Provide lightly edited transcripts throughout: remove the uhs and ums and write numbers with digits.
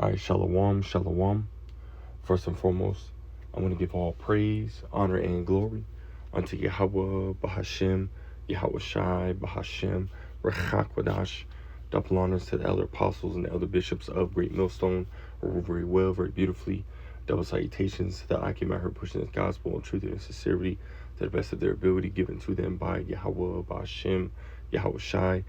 All right, shalom, shalom. First and foremost, I want to give all praise, honor, and glory unto Yahweh, Bahashem, Yahweh Shai, Bahashem, Rechakwadash. Double honors to the elder apostles and the elder bishops of Great Millstone, who very well, very beautifully. Double salutations to the Akim out here pushing this gospel in truth and sincerity to the best of their ability, given to them by Yahweh, Bahashem, Yahweh Shai.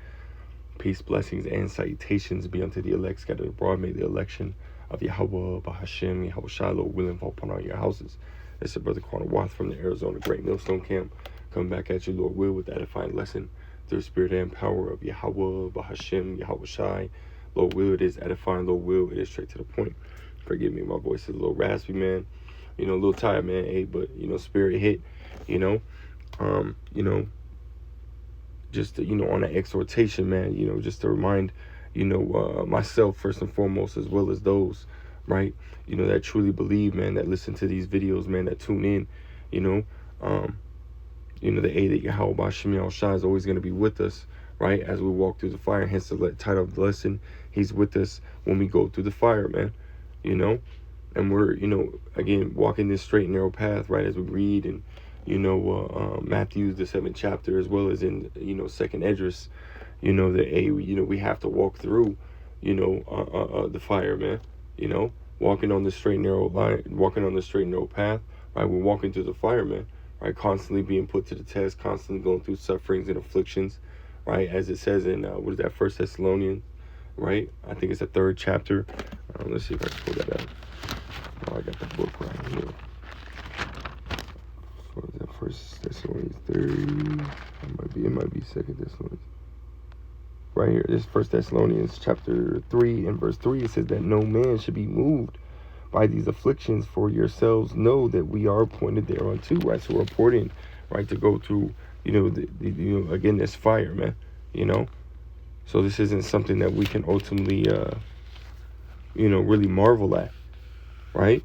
Peace, blessings, and salutations be unto the elect scattered abroad. May the election of Yahweh, Bahashem, Yahweh Shai, Lord willing, fall upon all your houses. It's your brother Quanah Wath from the Arizona Great Millstone Camp. Coming back at you, Lord will, with that edifying lesson through the spirit and power of Yahweh, Bahashem, Yahweh Shai. Lord will, it is edifying. Lord will, it is straight to the point. Forgive me, my voice is a little raspy, man. A little tired, man. Hey, but, spirit hit, just to, on an exhortation, man, just to remind, myself first and foremost, as well as those, right, that truly believe, man, that listen to these videos, man, that tune in, the aid that Yahweh Bashim Yahweh Shai is always going to be with us, right, as we walk through the fire. Hence the title of the lesson, he's with us when we go through the fire, man, and we're, again, walking this straight and narrow path, right, as we read and Matthew, the 7th chapter, as well as in, 2nd Esdras, we have to walk through, the fire, man, walking on the straight and narrow line, walking on the straight and narrow path, right? We're walking through the fire, man, right? Constantly being put to the test, constantly going through sufferings and afflictions, right? As it says in, what is that, 1 Thessalonians, right? I think it's the 3rd chapter. Let's see if I can pull that out. Oh, I got the book right here. What is that, 1 Thessalonians 3? It might be 2nd Thessalonians. Right here, this 1 Thessalonians chapter 3 and verse 3, it says that no man should be moved by these afflictions, for yourselves know that we are appointed thereunto, right? So we're appointed, right, to go through, again, this fire, man, So this isn't something that we can ultimately, really marvel at, right?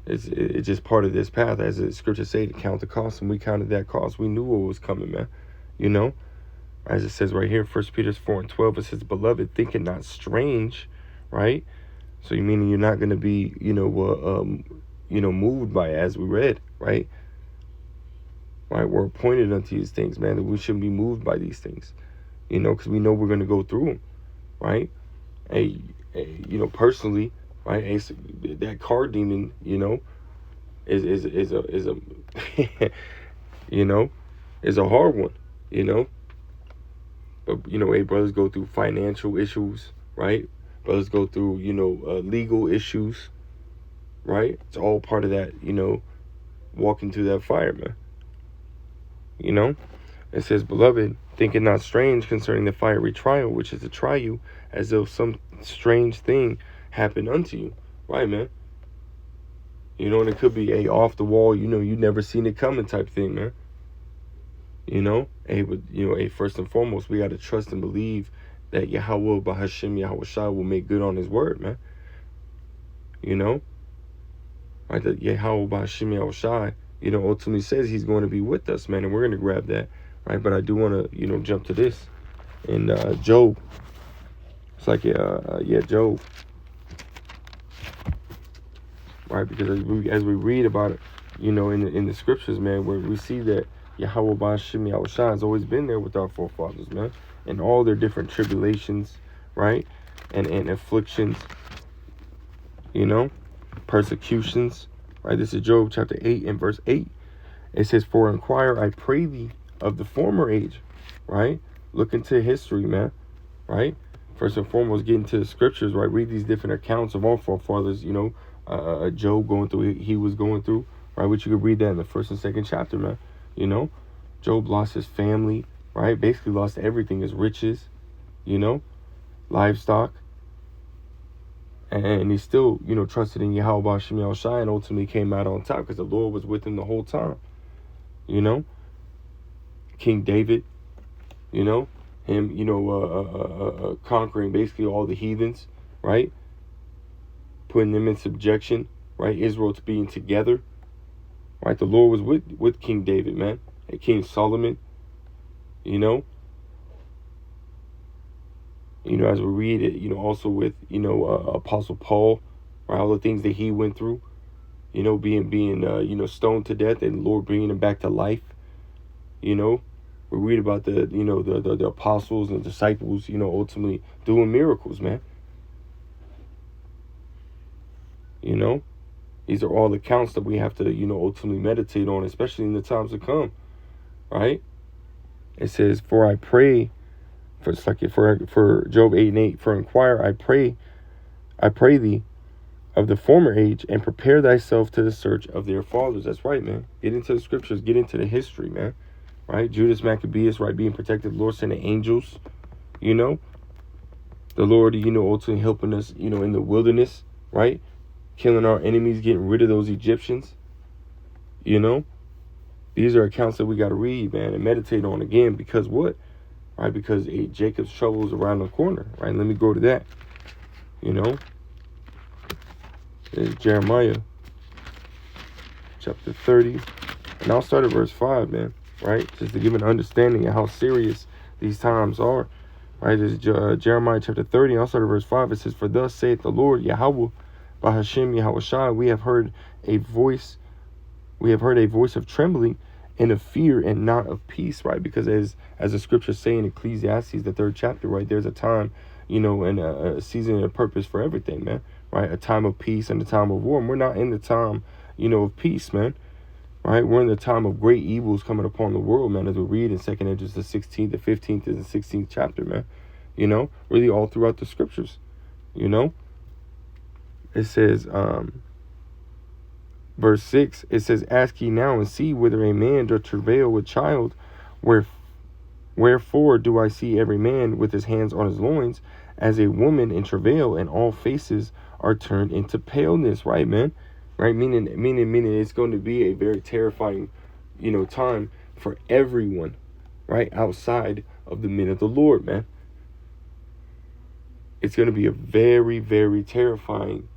It's just part of this path, as the scriptures say, to count the cost, and we counted that cost. We knew what was coming, man. As it says right here, 1 Peter 4:12, it says, "Beloved, think it not strange," right? So you meaning you're not going to be, moved by it, as we read, right? Right, we're appointed unto these things, man. That we shouldn't be moved by these things, because we know we're going to go through them, right? Personally. Right, that car demon, is a is a hard one, But brothers go through financial issues, right? Brothers go through, legal issues, right? It's all part of that, walking through that fire, man. It says, "Beloved, think it not strange concerning the fiery trial, which is to try you, as though some strange thing happen unto you," right, man? And it could be a off the wall, you never seen it coming type thing, man. But first and foremost, we got to trust and believe that Yahweh Bahashem Yahweh Shai will make good on his word, man. Right, that Yahweh Bahashem Yahweh Shai, ultimately says he's going to be with us, man, and we're going to grab that, right? But I do want to, jump to this in Job. It's like, Job. Right, because as we read about it, in the scriptures, man, where we see that Yahweh Bashim Yahweh Shai has always been there with our forefathers, man, and all their different tribulations, right, and afflictions, persecutions, right? This is Job chapter 8 and verse 8. It says, "For inquire, I pray thee, of the former age," right? Look into history, man, right? First and foremost, get into the scriptures, right? Read these different accounts of our forefathers, Job going through what he was going through, right? Which you could read that in the 1st and 2nd chapter, man. Job lost his family, right? Basically lost everything, his riches, livestock. And he still, trusted in Yahweh Bashim Yahweh Shai, and ultimately came out on top because the Lord was with him the whole time. King David, him, conquering basically all the heathens, right? Putting them in subjection, right? Israel to being together, right? The Lord was with King David, man, and King Solomon, As we read it, also with, Apostle Paul, right, all the things that he went through, being stoned to death and the Lord bringing him back to life. We read about the apostles and disciples, ultimately doing miracles, man. These are all accounts that we have to, ultimately meditate on, especially in the times to come, right? It says, for I pray, for Job 8:8, for inquire, I pray thee of the former age, and prepare thyself to the search of their fathers. That's right, man. Get into the scriptures, get into the history, man. Right? Judas Maccabeus, right, being protected, the Lord sending angels, the Lord, ultimately helping us, in the wilderness, right? Killing our enemies, getting rid of those Egyptians, These are accounts that we got to read, man, and meditate on again. Because what? Right? Because Jacob's trouble is around the corner, right? Let me go to that, It's Jeremiah chapter 30. And I'll start at verse 5, man, right? Just to give an understanding of how serious these times are, right? This is Jeremiah chapter 30. I'll start at verse 5. It says, for thus saith the Lord, Yahweh, Bahashem Yahweh Shai, we have heard a voice of trembling and of fear and not of peace, right? Because as the scriptures say in Ecclesiastes, the 3rd chapter, right, there's a time, and a season and a purpose for everything, man, right? A time of peace and a time of war. And we're not in the time, of peace, man, right? We're in the time of great evils coming upon the world, man, as we read in 2nd Esdras, the 16th, the 15th, and the 16th chapter, man, really all throughout the scriptures, It says, verse 6, it says, ask ye now and see whether a man doth travail with child, wherefore do I see every man with his hands on his loins, as a woman in travail, and all faces are turned into paleness, right, man? Right, meaning it's going to be a very terrifying, time for everyone, right, outside of the men of the Lord, man. It's going to be a very, very terrifying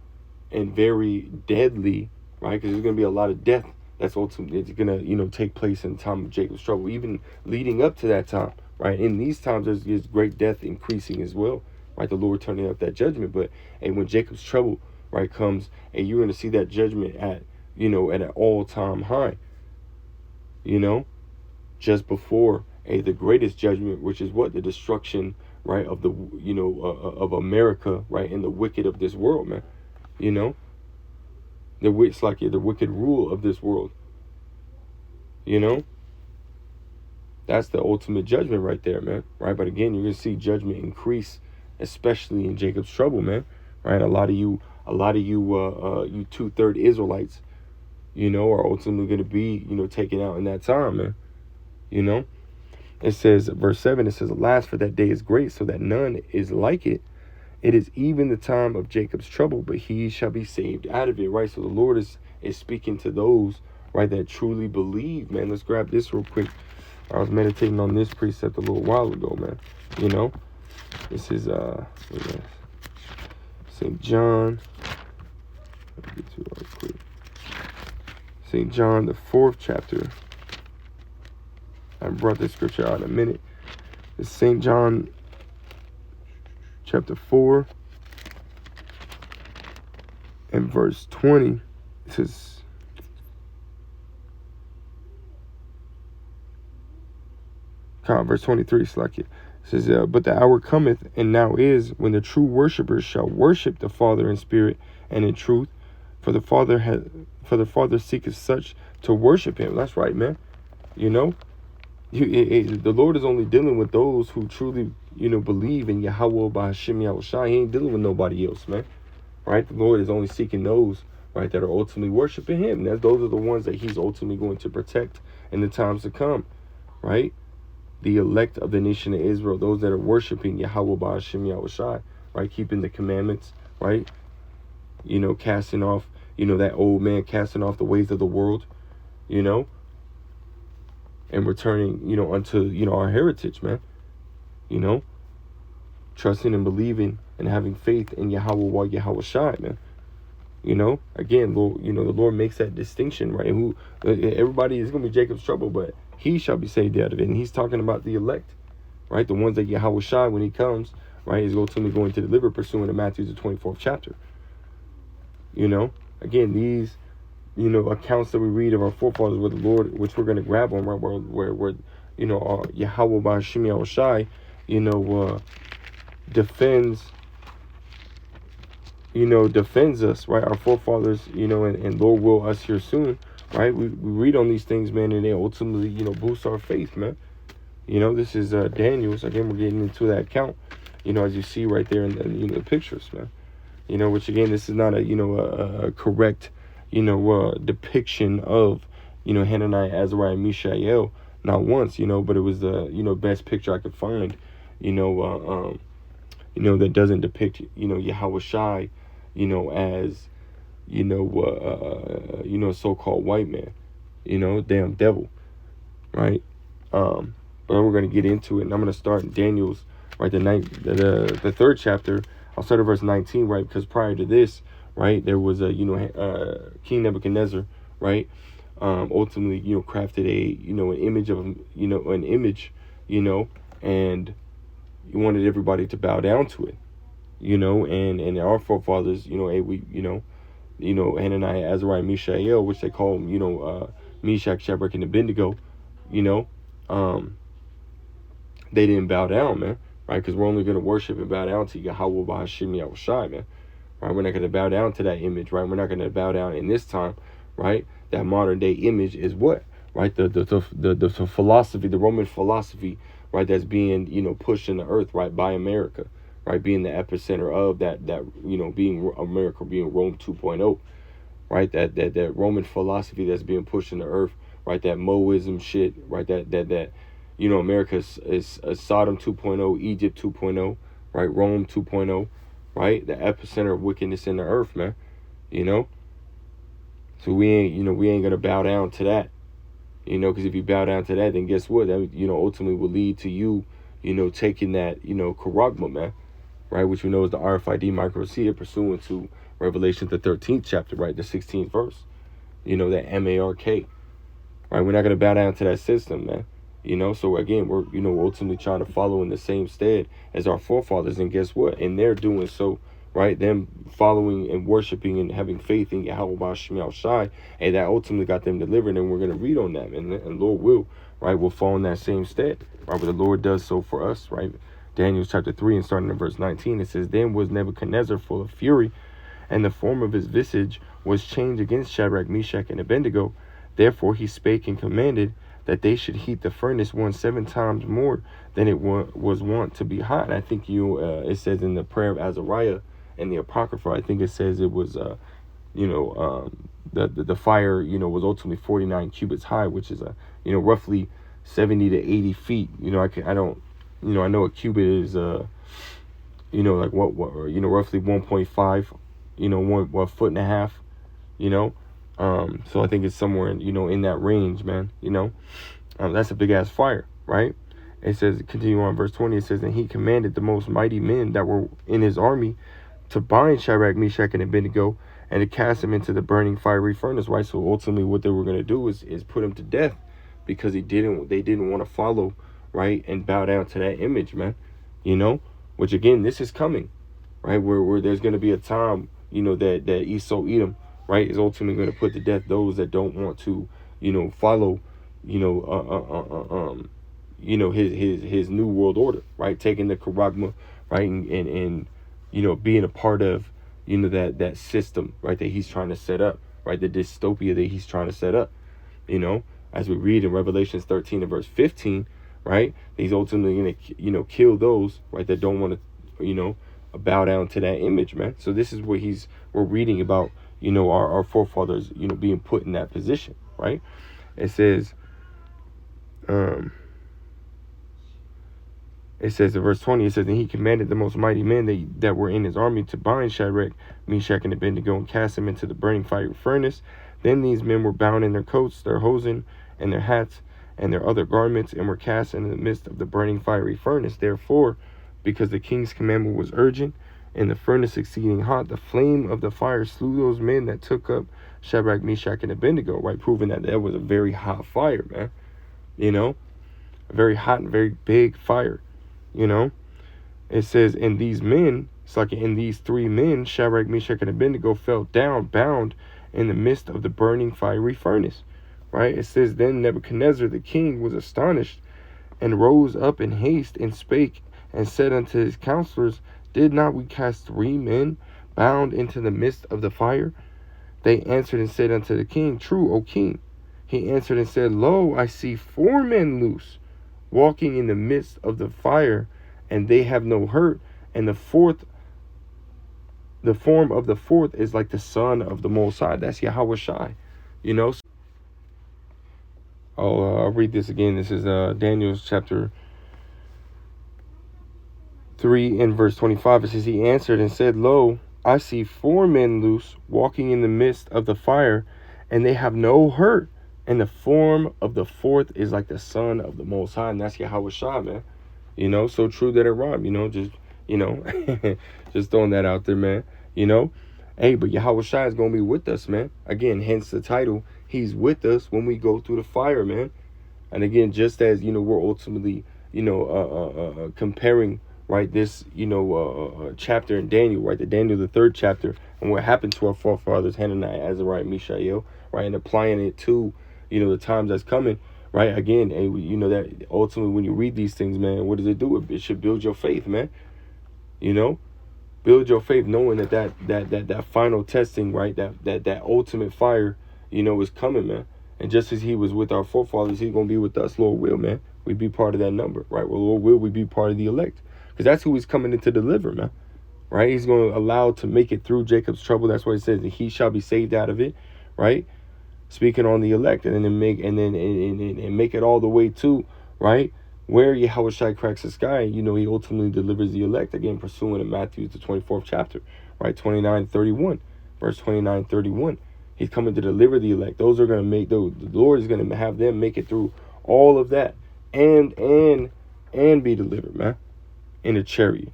and very deadly, right? Because there's going to be a lot of death that's ultimately going to, take place in the time of Jacob's trouble, even leading up to that time, right? In these times, there's great death increasing as well, right? The Lord turning up that judgment. But when Jacob's trouble, right, comes, and you're going to see that judgment at an all-time high, just before the greatest judgment, which is what? The destruction, right, of the, of America, right, and the wicked of this world, man, the wicked rule of this world, that's the ultimate judgment right there, man, right? But again, you're going to see judgment increase, especially in Jacob's trouble, man, right? A lot of you 2/3 Israelites, are ultimately going to be, taken out in that time, man, It says, verse 7, it says, alas, for that day is great, so that none is like it. It is even the time of Jacob's trouble, but he shall be saved out of it, right? So the Lord is speaking to those, right, that truly believe, man. Let's grab this real quick. I was meditating on this precept a little while ago, man. This is St. John. Let me get to it real quick. St. John, the 4th chapter. I brought this scripture out in a minute. It's St. John chapter 4 and verse 20. It says, verse 23, it says, but the hour cometh, and now is, when the true worshipers shall worship the Father in spirit and in truth, for the Father seeketh such to worship him. That's right, man. The Lord is only dealing with those who truly, believe in Yahweh Bahashem Yahweh Shai. He ain't dealing with nobody else, man. Right? The Lord is only seeking those, right, that are ultimately worshiping him. And those are the ones that he's ultimately going to protect in the times to come, right? The elect of the nation of Israel, those that are worshiping Yahweh Bahashem Yahweh Shai, right? Keeping the commandments, right? Casting off, that old man, casting off the ways of the world, and returning, unto, our heritage, man. Trusting and believing and having faith in Yahweh Shai, man. Again, Lord, the Lord makes that distinction, right? Everybody is going to be Jacob's trouble, but he shall be saved out of it. And he's talking about the elect, right? The ones that Yahweh Shai, when he comes, right, is ultimately going to deliver, pursuant to Matthew the 24th chapter. Again, these, accounts that we read of our forefathers with the Lord, which we're going to grab on, right, where Yahweh Ba'Hashem Yahushai, defends us, right? Our forefathers, and Lord will us here soon, right? We read on these things, man, and they ultimately, boost our faith, man. This is Daniel's. Again, we're getting into that account, as you see right there in the pictures, man. Which again, this is not a correct, depiction of, Hananiah, Azariah, Mishael, not once, but it was the, best picture I could find, that doesn't depict, Yahweh Shai, as, a so-called white man, damn devil, right? But we're going to get into it, and I'm going to start in Daniel's, right, the third chapter. I'll start at verse 19, right, because prior to this, right, there was a, King Nebuchadnezzar, right, ultimately, crafted an image of, and he wanted everybody to bow down to it, and our forefathers, Hananiah, Azariah, Mishael, which they call, Meshach, Shadrach, and Abednego, they didn't bow down, man, right? Because we're only going to worship and bow down to Yahweh Ba'Hashem Yahushai, man, right? We're not going to bow down to that image, right? We're not going to bow down in this time, right? That modern day image is what, right? The philosophy, the Roman philosophy, right? That's being, pushed in the earth, right? By America, right? Being the epicenter of that, being America, being Rome 2.0, right? That Roman philosophy that's being pushed in the earth, right? That Moism shit, right? That America is Sodom 2.0, Egypt 2.0, right? Rome 2.0, right? The epicenter of wickedness in the earth, man. So we ain't gonna bow down to that, because if you bow down to that, then guess what? That ultimately will lead to you, taking that, charagma, man, right? Which we know is the RFID microseed, pursuant to Revelation the 13th chapter, right? The 16th verse, that MARK, right? We're not gonna bow down to that system, man. So again, we're, ultimately trying to follow in the same stead as our forefathers. And guess what? And they're doing so, right? Them following and worshiping and having faith in Yahweh Ba'Hashem Yahushai, and that ultimately got them delivered. And we're going to read on that. And Lord will fall in that same stead, right? But the Lord does so for us, right? Daniel chapter 3 and starting in verse 19, it says, Then was Nebuchadnezzar full of fury, and the form of his visage was changed against Shadrach, Meshach, and Abednego. Therefore he spake and commanded that they should heat the furnace 7 times more than it was wont to be hot. And I think it says in the prayer of Azariah and the Apocrypha, I think it says it was, the fire, was ultimately 49 cubits high, which is roughly 70 to 80 feet. I know a cubit is, like roughly 1.5, 1 foot and a half, so I think it's somewhere, in that range, man, that's a big ass fire, right? It says, continue on verse 20, it says, And he commanded the most mighty men that were in his army to bind Shadrach, Meshach, and Abednego, and to cast him into the burning fiery furnace, right? So ultimately what they were going to do is put him to death, because they didn't want to follow, right, and bow down to that image, man, which again, this is coming, right, where there's going to be a time, that Esau Edom, right, is ultimately going to put to death those that don't want to, follow, his new world order, right, taking the charagma, right, and being a part of, that system, right, that he's trying to set up, right, the dystopia that he's trying to set up, as we read in Revelations 13 and verse 15, right, he's ultimately going to, kill those, right, that don't want to, bow down to that image, man. So this is what we're reading about, our forefathers, being put in that position, right? It says, in verse 20, it says, And he commanded the most mighty men that were in his army to bind Shadrach, Meshach, and Abednego, and cast them into the burning fiery furnace. Then these men were bound in their coats, their hosen, and their hats, and their other garments, and were cast into the midst of the burning fiery furnace. Therefore, because the king's commandment was urgent, and the furnace exceeding hot, the flame of the fire slew those men that took up Shadrach, Meshach, and Abednego, right? Proving that was a very hot fire, man. A very hot and very big fire, It says, and these men, it's like in these three men, Shadrach, Meshach, and Abednego fell down, bound in the midst of the burning fiery furnace. Right? It says, then Nebuchadnezzar the king was astonished, and rose up in haste, and spake, and said unto his counselors, did not we cast three men bound into the midst of the fire? They answered and said unto the king, true, O king. He answered and said, lo, I see four men loose, walking in the midst of the fire, and they have no hurt, and the form of the fourth is like the Son of the Most High. That's Yahweh Shai. You know? I'll read this again. This is Daniel chapter 3 and verse 25. It says, he answered and said, lo, I see four men loose, walking in the midst of the fire, and they have no hurt, and the form of the fourth is like the Son of the Most High. And that's Yahweh Shai, man. You know, so true that it rhymed, you know, just, you know, just throwing that out there, man, you know. Hey, but Yahweh Shai is going to be with us, man. Again, hence the title, he's with us when we go through the fire, man. And again, just as, you know, we're ultimately, you know, comparing, right, this, you know, chapter in Daniel, right, the Daniel, the third chapter, and what happened to our forefathers, Hananiah, Azariah, Mishael, right, and applying it to, you know, the times that's coming. Right, again, you know that ultimately when you read these things, man, what does it do? It should build your faith, man. You know, build your faith, knowing that final testing, right, that ultimate fire, you know, is coming, man. And just as he was with our forefathers, he's gonna be with us, Lord will, man. We be part of that number, right? Well, Lord will, we be part of the elect, because that's who he's coming in to deliver, man. Right? He's going to allow to make it through Jacob's trouble. That's why it says that he shall be saved out of it, right? Speaking on the elect, and then make it all the way to, right, where Yahweh Shai cracks the sky. You know, he ultimately delivers the elect, again pursuing in Matthew the 24th chapter, right, 29:31, verse 29:31. He's coming to deliver the elect. Those are going to make, the Lord is going to have them make it through all of that and be delivered, man, in a chariot.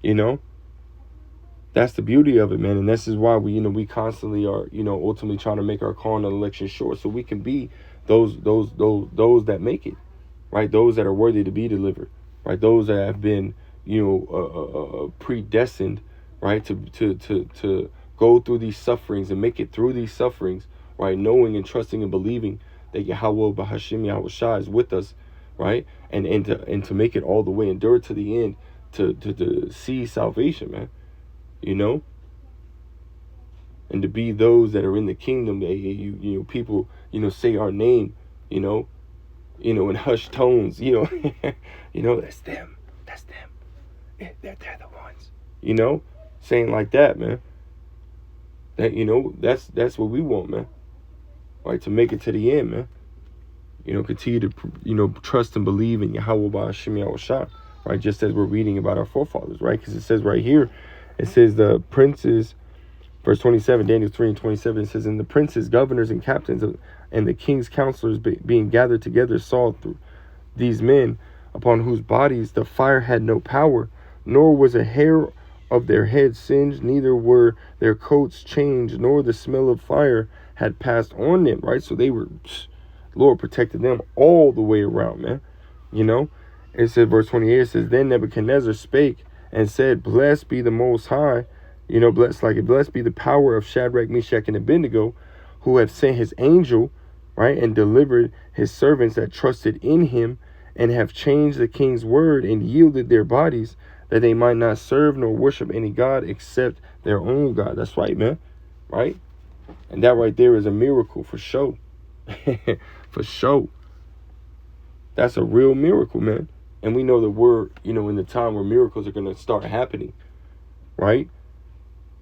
You know, that's the beauty of it, man. And this is why we, you know, we constantly are, you know, ultimately trying to make our call on election short, so we can be those that make it, right? Those that are worthy to be delivered, right? Those that have been, you know, predestined, right, to go through these sufferings and make it through these sufferings, right? Knowing and trusting and believing that Yahweh Bahashim Yahweh Shai is with us, right? And to make it all the way, endure to the end, to see salvation, man. You know, and to be those that are in the kingdom. You know, people, you know, say our name, you know, in hushed tones, you know, you know, that's them, they're the ones, you know, saying like that, man. That, you know, that's what we want, man. Right, to make it to the end, man. You know, continue to, you know, trust and believe in Yahweh Ba'Hashem Yahweh Shai, right? Just as we're reading about our forefathers, right? Because it says right here, it says the princes, verse 27, Daniel 3 and 27, it says, and the princes, governors, and captains, and the king's counselors being gathered together saw through these men, upon whose bodies the fire had no power, nor was a hair of their heads singed, neither were their coats changed, nor the smell of fire had passed on them, right? So they were, Lord protected them all the way around, man. You know, it said, verse 28, it says, then Nebuchadnezzar spake and said, blessed be the Most High, you know, blessed be the power of Shadrach, Meshach, and Abednego, who have sent his angel, right, and delivered his servants that trusted in him, and have changed the king's word and yielded their bodies, that they might not serve nor worship any God except their own God. That's right, man, right? And that right there is a miracle for sure. For sure. That's a real miracle, man. And we know that we're, you know, in the time where miracles are going to start happening, right?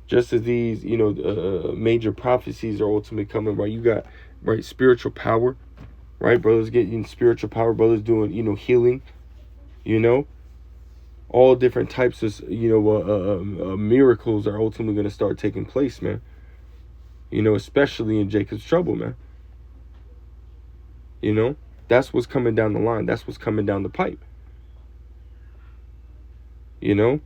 Just as these, you know, major prophecies are ultimately coming, right? You got, right, spiritual power, right? Brothers getting spiritual power, brothers doing, you know, healing, you know, all different types of, you know, miracles are ultimately going to start taking place, man. You know, especially in Jacob's trouble, man. You know, that's what's coming down the line. That's what's coming down the pipe. You know,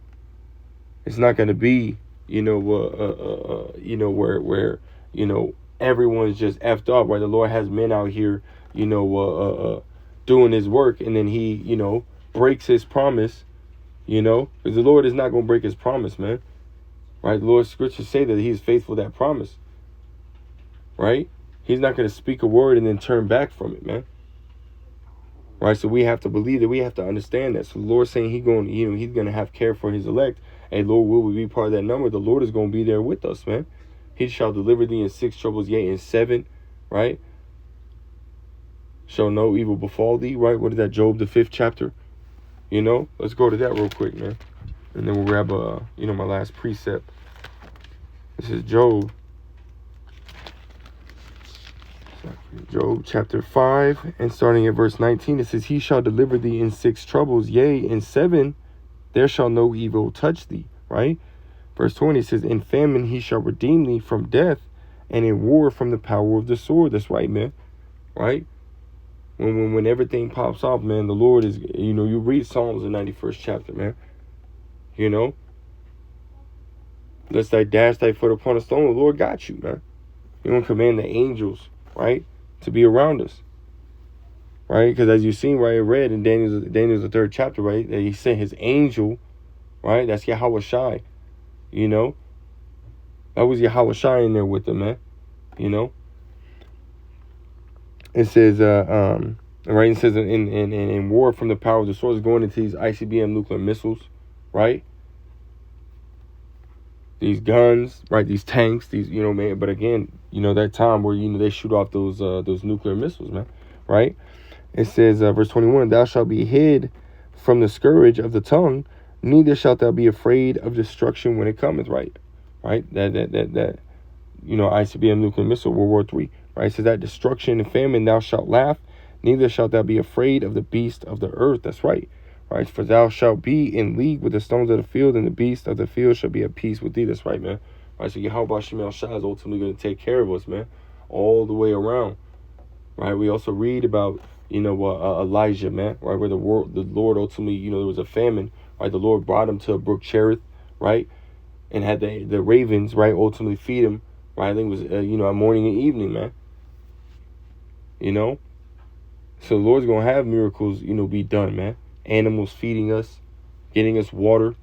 it's not going to be, you know, you know, where, you know, everyone's just effed up, right? The Lord has men out here, you know, doing his work, and then he, you know, breaks his promise, You know, because the Lord is not going to break his promise, man. Right? The Lord's scriptures say that he is faithful to that promise. Right? He's not going to speak a word and then turn back from it, man. Right? So we have to believe that, we have to understand that. So the Lord's saying he's going to have care for his elect. Hey, Lord, will we be part of that number? The Lord is going to be there with us, man. He shall deliver thee in 6 troubles, yea, in 7, right? Shall no evil befall thee, right? What is that, Job, the 5th chapter? You know, let's go to that real quick, man. And then we'll grab, my last precept. This is Job. Job chapter 5, and starting at verse 19, it says, he shall deliver thee in 6 troubles, yea, in 7, there shall no evil touch thee, right? Verse 20 says, in famine he shall redeem thee from death, and in war from the power of the sword. That's right, man. Right? When everything pops off, man, the Lord is, you read Psalms, the 91st chapter, man. You know? Lest thy dash thy foot upon a stone, the Lord got you, man. You're going to command the angels, right, to be around us. Right? Because as you've seen, right, read in Daniel's the 3rd chapter, right, that he sent his angel, right? That's Yahweh Shai. You know? That was Yahweh Shai in there with them, man. You know? It says, right, it says in war from the power of the sword, is going into these ICBM nuclear missiles, right? These guns, right? These tanks, these, man. But again, that time where, they shoot off those nuclear missiles, man, right? It says, verse 21, thou shalt be hid from the scourge of the tongue, neither shalt thou be afraid of destruction when it cometh, right? Right? That ICBM nuclear missile, World War III, right? It says that destruction and famine thou shalt laugh, neither shalt thou be afraid of the beast of the earth. That's right. Right? For thou shalt be in league with the stones of the field, and the beast of the field shall be at peace with thee. That's right, man. Right? So Yahweh Shemel Shah is ultimately going to take care of us, man, all the way around. Right? We also read about, Elijah, man, right? Where the Lord ultimately, there was a famine, right? The Lord brought him to a brook Cherith, right? And had the ravens, right, ultimately feed him, right? I think it was, a morning and evening, man. So the Lord's going to have miracles, be done, man. Animals feeding us, getting us water.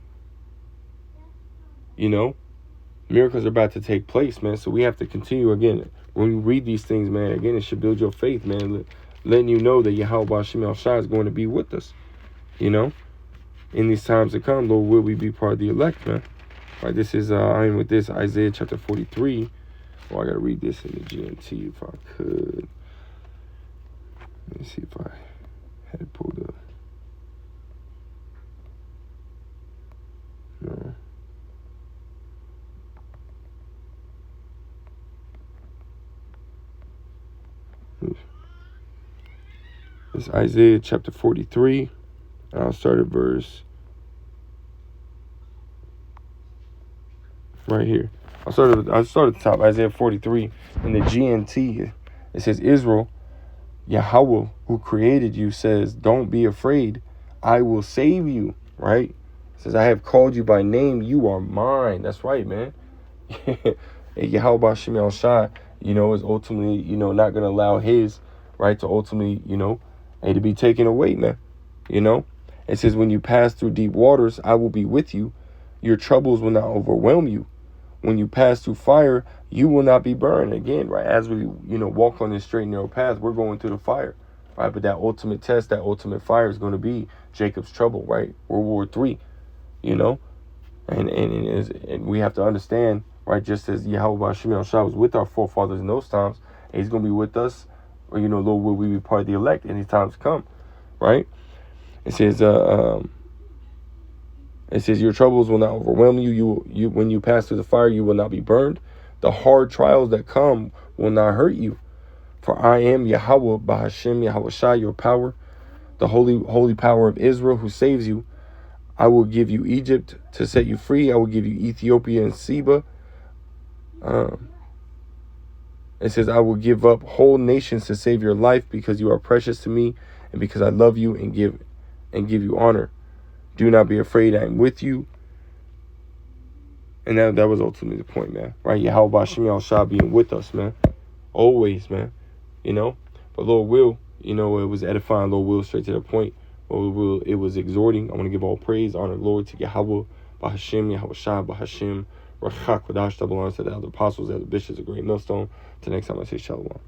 Miracles are about to take place, man. So we have to continue, again, when you read these things, man, again, it should build your faith, man. Letting you know that Yahweh Shemel Shai is going to be with us, in these times to come. Lord, will we be part of the elect, man? All right, this is, with this, Isaiah chapter 43. Oh, I got to read this in the GNT if I could. Let me see if I had it pulled up. No. It's Isaiah chapter 43. I'll start at verse right here. I'll start at the top. Isaiah 43 in the GNT. It says, Israel, Yahweh, who created you, says, don't be afraid. I will save you. Right? It says, I have called you by name. You are mine. That's right, man. Yahweh Shemel Shai, is ultimately, not going to allow his, right, to ultimately, to be taken away, man. It says, when you pass through deep waters, I will be with you. Your troubles will not overwhelm you. When you pass through fire, you will not be burned. Again, right, as we, walk on this straight and narrow path, we're going through the fire, right? But that ultimate test, that ultimate fire is going to be Jacob's trouble, right? World War III, and we have to understand, right, just as Yahweh Shemel Shai was with our forefathers in those times, and he's going to be with us, or, Lord, will we be part of the elect in these times to come, right? It says, your troubles will not overwhelm you. You when you pass through the fire, you will not be burned. The hard trials that come will not hurt you. For I am Yahweh Bahashem, Yahweh Shai, your power, the holy power of Israel who saves you. I will give you Egypt to set you free. I will give you Ethiopia and Seba. It says, I will give up whole nations to save your life because you are precious to me and because I love you and give you honor. Do not be afraid, I am with you. And that was ultimately the point, man. Right? Yahweh Shemel Shai being with us, man. Always, man. But Lord will, it was edifying. Lord will, straight to the point, it was exhorting. I want to give all praise, honor, glory to Yahweh, Bahashim, Yahweh Shai, Bahashim, Rachak, Wadash, that belongs to the other apostles, the other bishops, the great millstone. Till next time I say Shalom.